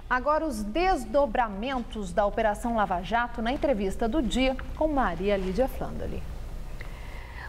Agora os desdobramentos da Operação Lava Jato na entrevista do dia com Maria Lídia Flandoli.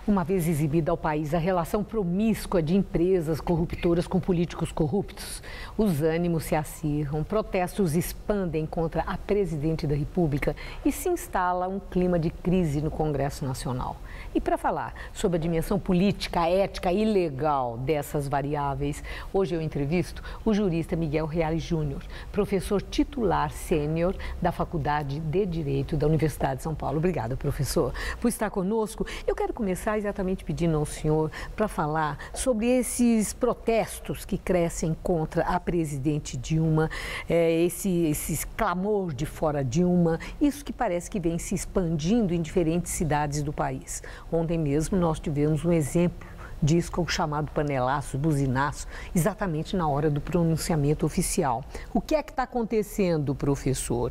Uma vez exibida ao país a relação promíscua de empresas corruptoras com políticos corruptos, os ânimos se acirram, protestos expandem contra a presidente da República e se instala um clima de crise no Congresso Nacional. E para falar sobre a dimensão política, ética e legal dessas variáveis, hoje eu entrevisto o jurista Miguel Reale Júnior, professor titular sênior da Faculdade de Direito da Universidade de São Paulo. Obrigada, professor, por estar conosco. Eu quero começar exatamente pedindo ao senhor para falar sobre esses protestos que crescem contra a presidente Dilma, esse clamor de fora Dilma, isso que parece que vem se expandindo em diferentes cidades do país. Ontem mesmo nós tivemos um exemplo disso com o chamado panelaço, buzinaço, exatamente na hora do pronunciamento oficial. O que é que está acontecendo, professor?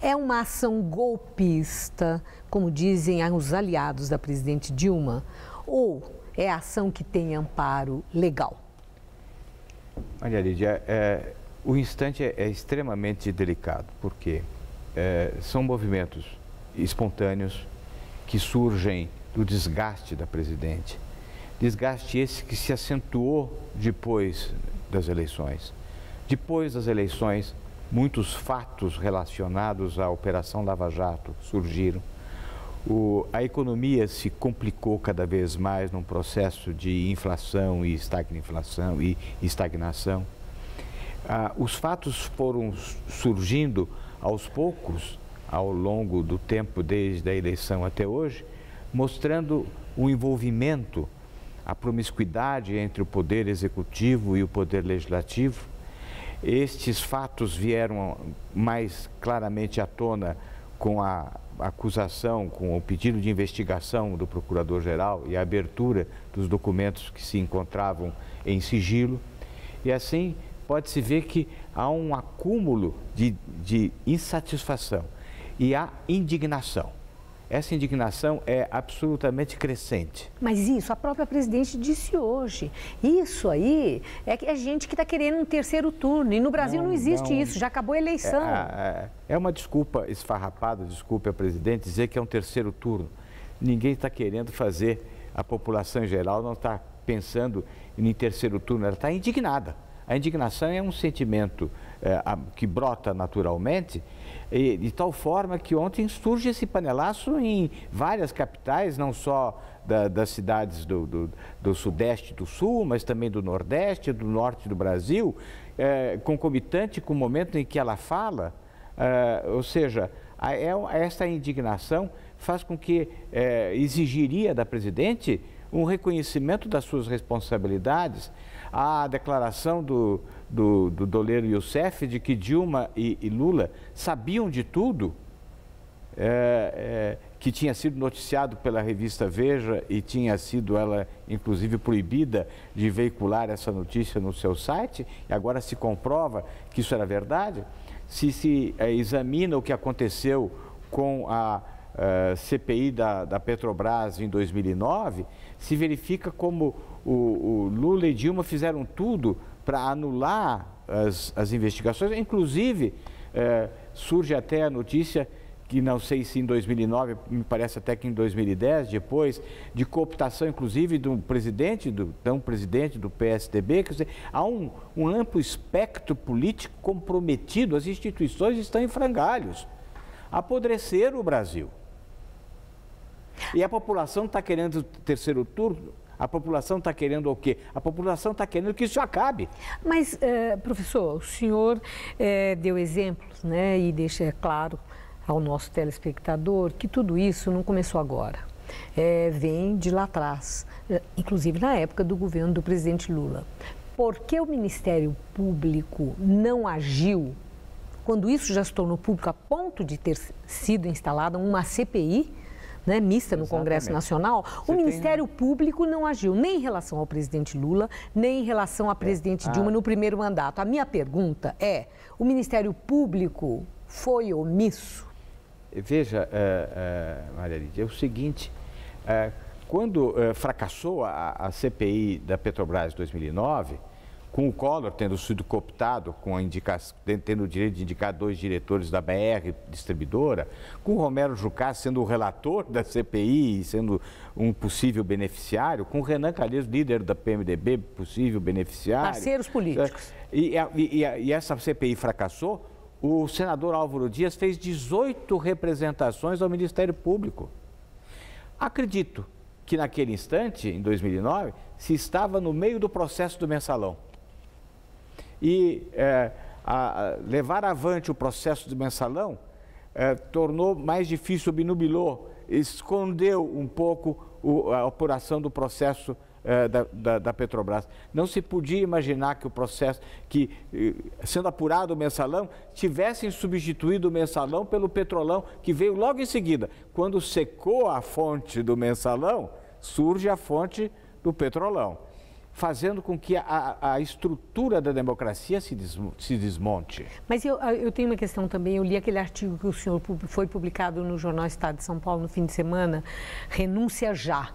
É uma ação golpista, como dizem os aliados da presidente Dilma, ou é ação que tem amparo legal? Maria Lídia, o instante é extremamente delicado, porque são movimentos espontâneos que surgem do desgaste da presidente. Desgaste esse que se acentuou depois das eleições. Depois das eleições, muitos fatos relacionados à Operação Lava Jato surgiram. A economia se complicou cada vez mais num processo de inflação e estagnação. Os fatos foram surgindo aos poucos, ao longo do tempo, desde a eleição até hoje, mostrando o envolvimento, a promiscuidade entre o poder executivo e o poder legislativo. Estes fatos vieram mais claramente à tona com a acusação, com o pedido de investigação do Procurador-Geral e a abertura dos documentos que se encontravam em sigilo. E assim pode-se ver que há um acúmulo de insatisfação e há indignação. Essa indignação é absolutamente crescente. Mas isso, a própria presidente disse hoje. Isso aí é gente que está querendo um terceiro turno. E no Brasil não existe isso, já acabou a eleição. É uma desculpa esfarrapada, desculpe a presidente, dizer que é um terceiro turno. Ninguém está querendo fazer, a população em geral não está pensando em terceiro turno, ela está indignada. A indignação é um sentimento que brota naturalmente, de tal forma que ontem surge esse panelaço em várias capitais, não só das cidades do Sudeste e do Sul, mas também do Nordeste, do Norte do Brasil, concomitante com o momento em que ela fala, ou seja, essa indignação faz com que exigiria da presidente um reconhecimento das suas responsabilidades. A declaração do doleiro Youssef de que Dilma e Lula sabiam de tudo, que tinha sido noticiado pela revista Veja e tinha sido ela, inclusive, proibida de veicular essa notícia no seu site, e agora se comprova que isso era verdade. Se examina o que aconteceu com a CPI da Petrobras em 2009, se verifica como o Lula e Dilma fizeram tudo para anular as investigações. Inclusive, surge até a notícia, que não sei se em 2009, me parece até que em 2010, depois, de cooptação, inclusive, do presidente do PSDB. Quer dizer, há um amplo espectro político comprometido, as instituições estão em frangalhos, apodreceram o Brasil. E a população está querendo terceiro turno. A população está querendo o quê? A população está querendo que isso acabe. Mas, professor, o senhor deu exemplos, né, e deixa claro ao nosso telespectador que tudo isso não começou agora. Vem de lá atrás, inclusive na época do governo do presidente Lula. Por que o Ministério Público não agiu quando isso já se tornou público a ponto de ter sido instalada uma CPI, né, mista no Congresso Nacional? O Ministério Público não agiu nem em relação ao presidente Lula, nem em relação à presidente Dilma no primeiro mandato. A minha pergunta é, o Ministério Público foi omisso? Veja, Maria Lídia, é o seguinte, quando fracassou a CPI da Petrobras em 2009, com o Collor tendo sido cooptado, tendo o direito de indicar 2 diretores da BR distribuidora, com o Romero Jucá sendo o relator da CPI, sendo um possível beneficiário, com o Renan Calheiros, líder da PMDB, possível beneficiário. Parceiros políticos. E essa CPI fracassou, o senador Álvaro Dias fez 18 representações ao Ministério Público. Acredito que naquele instante, em 2009, se estava no meio do processo do mensalão. E levar avante o processo do mensalão tornou mais difícil, obnubilou, escondeu um pouco a apuração do processo da Petrobras. Não se podia imaginar que o processo, sendo apurado o mensalão, tivessem substituído o mensalão pelo petrolão, que veio logo em seguida. Quando secou a fonte do mensalão, surge a fonte do petrolão, fazendo com que a estrutura da democracia se desmonte. Mas eu tenho uma questão também, eu li aquele artigo que o senhor foi publicado no Jornal Estado de São Paulo no fim de semana, Renúncia Já,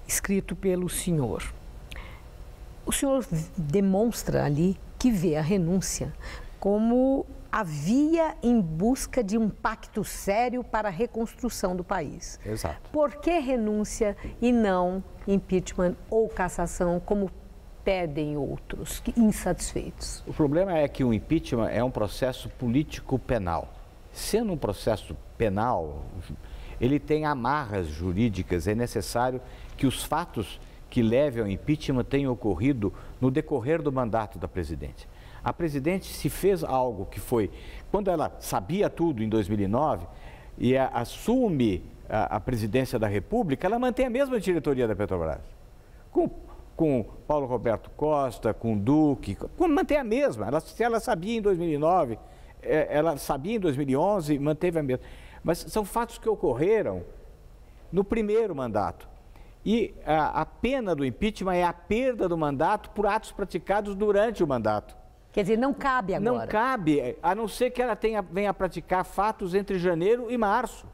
escrito pelo senhor. O senhor demonstra ali que vê a renúncia como a via em busca de um pacto sério para a reconstrução do país. Exato. Por que renúncia e não impeachment ou cassação, como pedem outros insatisfeitos? O problema é que o impeachment é um processo político-penal. Sendo um processo penal, ele tem amarras jurídicas, é necessário que os fatos que levem ao impeachment tenham ocorrido no decorrer do mandato da presidente. A presidente se fez algo que foi, quando ela sabia tudo em 2009 e assume a presidência da República, ela mantém a mesma diretoria da Petrobras. Com Paulo Roberto Costa, com Duque, mantém a mesma. Se ela sabia em 2009, ela sabia em 2011, manteve a mesma. Mas são fatos que ocorreram no primeiro mandato. E a pena do impeachment é a perda do mandato por atos praticados durante o mandato. Quer dizer, não cabe agora. Não cabe, a não ser que ela venha a praticar fatos entre janeiro e março.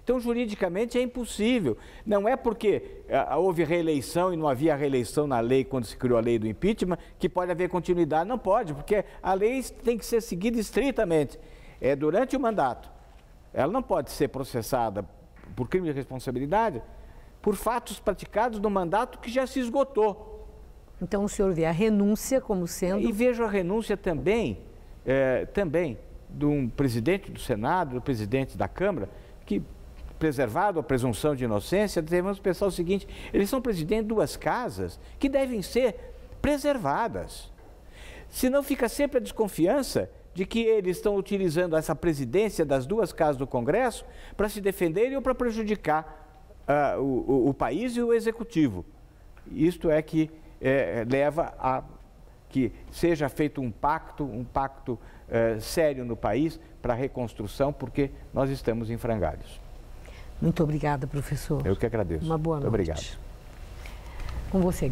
Então, juridicamente, é impossível. Não é porque houve reeleição e não havia reeleição na lei quando se criou a lei do impeachment que pode haver continuidade. Não pode, porque a lei tem que ser seguida estritamente. É durante o mandato. Ela não pode ser processada por crime de responsabilidade por fatos praticados no mandato que já se esgotou. Então, o senhor vê a renúncia como sendo... E vejo a renúncia também de um presidente do Senado, do presidente da Câmara, que, preservado a presunção de inocência, devemos pensar o seguinte: eles são presidentes de 2 casas que devem ser preservadas. Senão fica sempre a desconfiança de que eles estão utilizando essa presidência das 2 casas do Congresso para se defenderem ou para prejudicar o país e o Executivo. Isto é que leva a que seja feito um pacto sério no país para a reconstrução, porque nós estamos em frangalhos. Muito obrigada, professor. Eu que agradeço. Uma boa noite. Muito obrigado. Com você,